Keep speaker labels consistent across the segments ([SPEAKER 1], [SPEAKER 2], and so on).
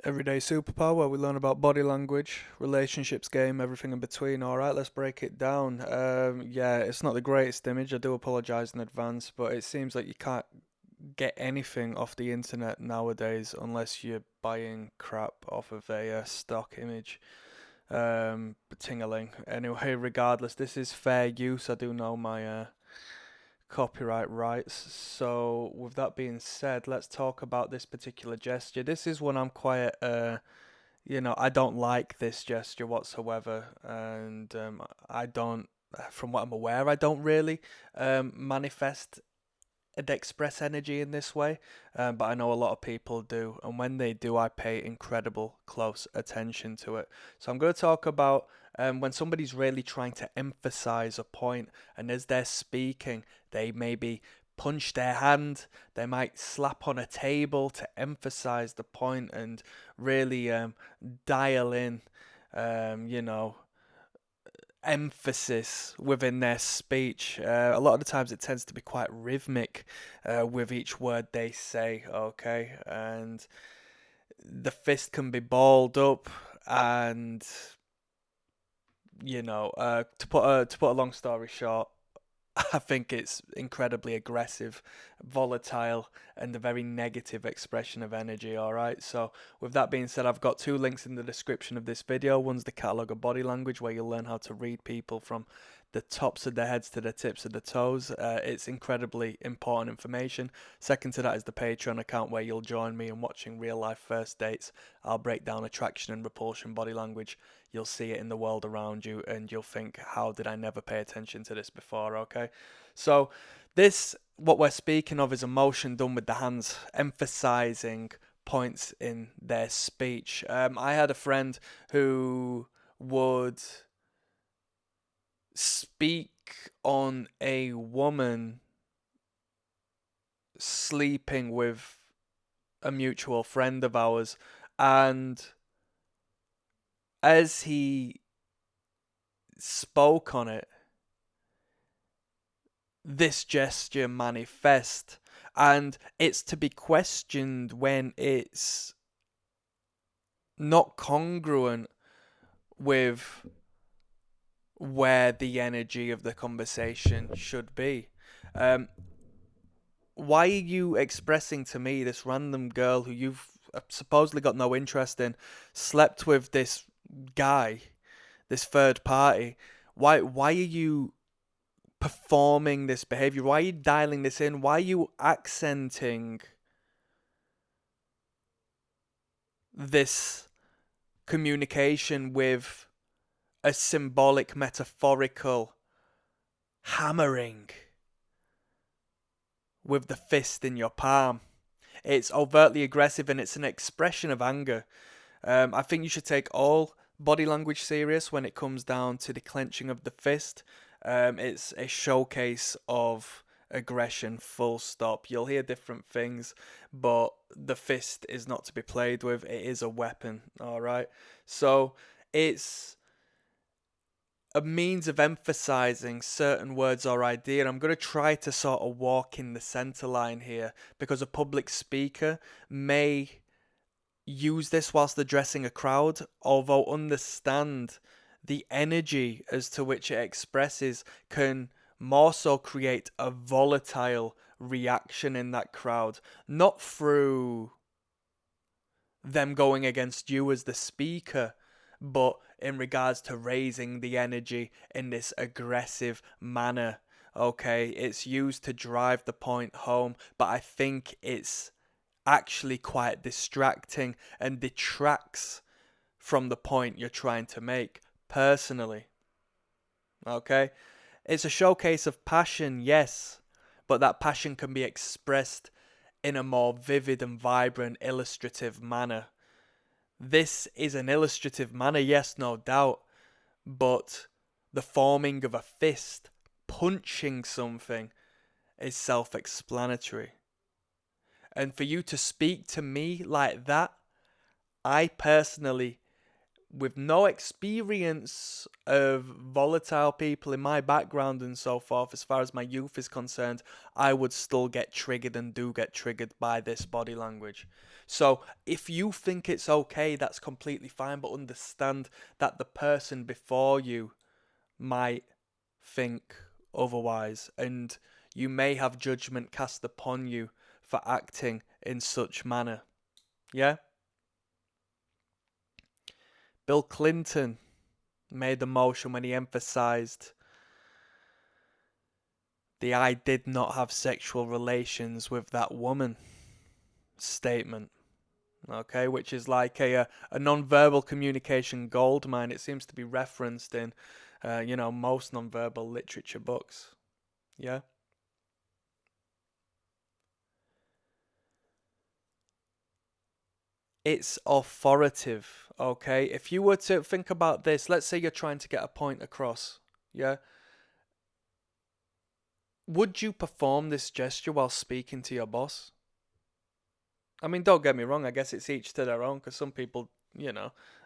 [SPEAKER 1] Everyday superpower where we learn about body language, relationships, game, everything in between. All right, let's break it down. Yeah, it's not the greatest image. I do apologize in advance, but it seems like you can't get anything off the internet nowadays unless you're buying crap off of a stock image. Ting-a-ling. Anyway, regardless, this is fair use. I do know my copyright rights. So, with that being said, let's talk about this particular gesture. This is one I'm quite I don't like this gesture whatsoever, and I don't, from what I'm aware, I don't really manifest and express energy in this way, but I know a lot of people do, and when they do, I pay incredible close attention to it. So I'm going to talk about when somebody's really trying to emphasize a point, and as they're speaking, they maybe punch their hand, they might slap on a table to emphasize the point and really dial in, um, you know, emphasis within their speech. A lot of the times it tends to be quite rhythmic with each word they say, okay? And the fist can be balled up and to put a long story short, I think it's incredibly aggressive, volatile, and a very negative expression of energy. All right. So, with that being said, I've got two links in the description of this video. One's the catalog of body language, where you'll learn how to read people from the tops of their heads to the tips of the toes. It's incredibly important information. Second to that is the Patreon account, where you'll join me in watching real life first dates. I'll break down attraction and repulsion body language. You'll see it in the world around you, and you'll think, how did I never pay attention to this before? Okay. So, what we're speaking of, is emotion done with the hands, emphasizing points in their speech. I had a friend who would speak on a woman sleeping with a mutual friend of ours, and as he spoke on it, this gesture manifest, and it's to be questioned when it's not congruent with where the energy of the conversation should be. Um, why are you expressing to me, this random girl who you've supposedly got no interest in, slept with this guy, this third party? Why are you performing this behavior? Why are you dialing this in? Why are you accenting this communication with a symbolic, metaphorical hammering with the fist in your palm? It's overtly aggressive, and it's an expression of anger. I think you should take all body language serious when it comes down to the clenching of the fist. It's a showcase of aggression, full stop. You'll hear different things, but the fist is not to be played with. It is a weapon, all right? So it's a means of emphasizing certain words or idea. I'm going to try to sort of walk in the center line here, because a public speaker may use this whilst addressing a crowd, although understand the energy as to which it expresses can more so create a volatile reaction in that crowd, not through them going against you as the speaker, but in regards to raising the energy in this aggressive manner. Okay, it's used to drive the point home, but I think it's actually quite distracting and detracts from the point you're trying to make, personally. Okay? It's a showcase of passion, yes, but that passion can be expressed in a more vivid and vibrant, illustrative manner. This is an illustrative manner, yes, no doubt, but the forming of a fist, punching something, is self explanatory. And for you to speak to me like that, I personally with no experience of volatile people in my background and so forth, as far as my youth is concerned, I would still get triggered and do get triggered by this body language. So if you think it's okay, that's completely fine, but understand that the person before you might think otherwise, and you may have judgment cast upon you for acting in such manner. Yeah? Bill Clinton made the motion when he emphasized the "I did not have sexual relations with that woman" statement. Okay, which is like a non-verbal communication goldmine. It seems to be referenced in, most non-verbal literature books. Yeah. It's authoritative. Okay, if you were to think about this, let's say you're trying to get a point across. Yeah. Would you perform this gesture while speaking to your boss? I mean, don't get me wrong. I guess it's each to their own, because some people,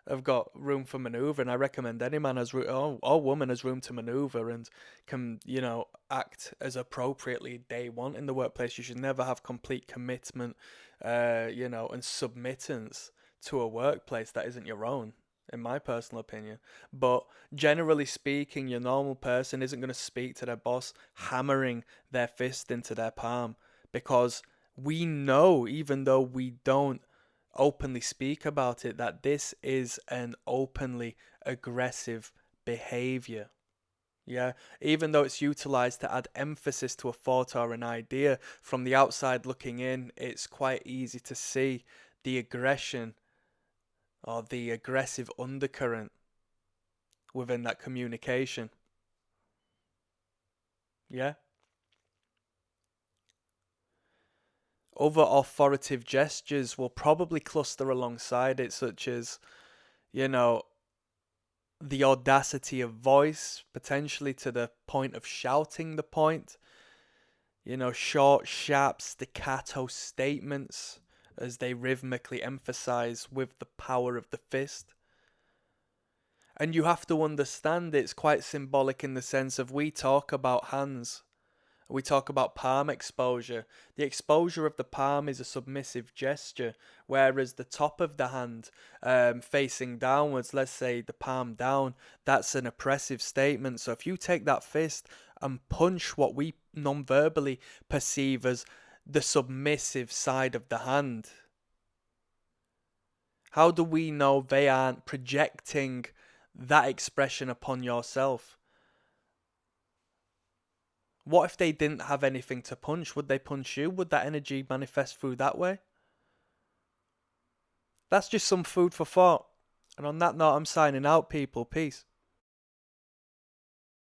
[SPEAKER 1] have got room for maneuver, and I recommend any man has or woman has room to maneuver and can, act as appropriately they want in the workplace. You should never have complete commitment, and submittance to a workplace that isn't your own, in my personal opinion. But generally speaking, your normal person isn't going to speak to their boss hammering their fist into their palm, because we know, even though we don't openly speak about it, that this is an openly aggressive behavior. Yeah, even though it's utilized to add emphasis to a thought or an idea, from the outside looking in, it's quite easy to see the aggression or the aggressive undercurrent within that communication. Yeah. Other authoritative gestures will probably cluster alongside it, such as, you know, the audacity of voice, potentially to the point of shouting the point. Short, sharp, staccato statements as they rhythmically emphasize with the power of the fist. And you have to understand it's quite symbolic in the sense of, we talk about hands. We talk about palm exposure. The exposure of the palm is a submissive gesture, whereas the top of the hand, facing downwards, let's say the palm down, that's an oppressive statement. So if you take that fist and punch what we non-verbally perceive as the submissive side of the hand, how do we know they aren't projecting that expression upon yourself? What if they didn't have anything to punch? Would they punch you? Would that energy manifest through that way? That's just some food for thought. And on that note, I'm signing out, people. Peace.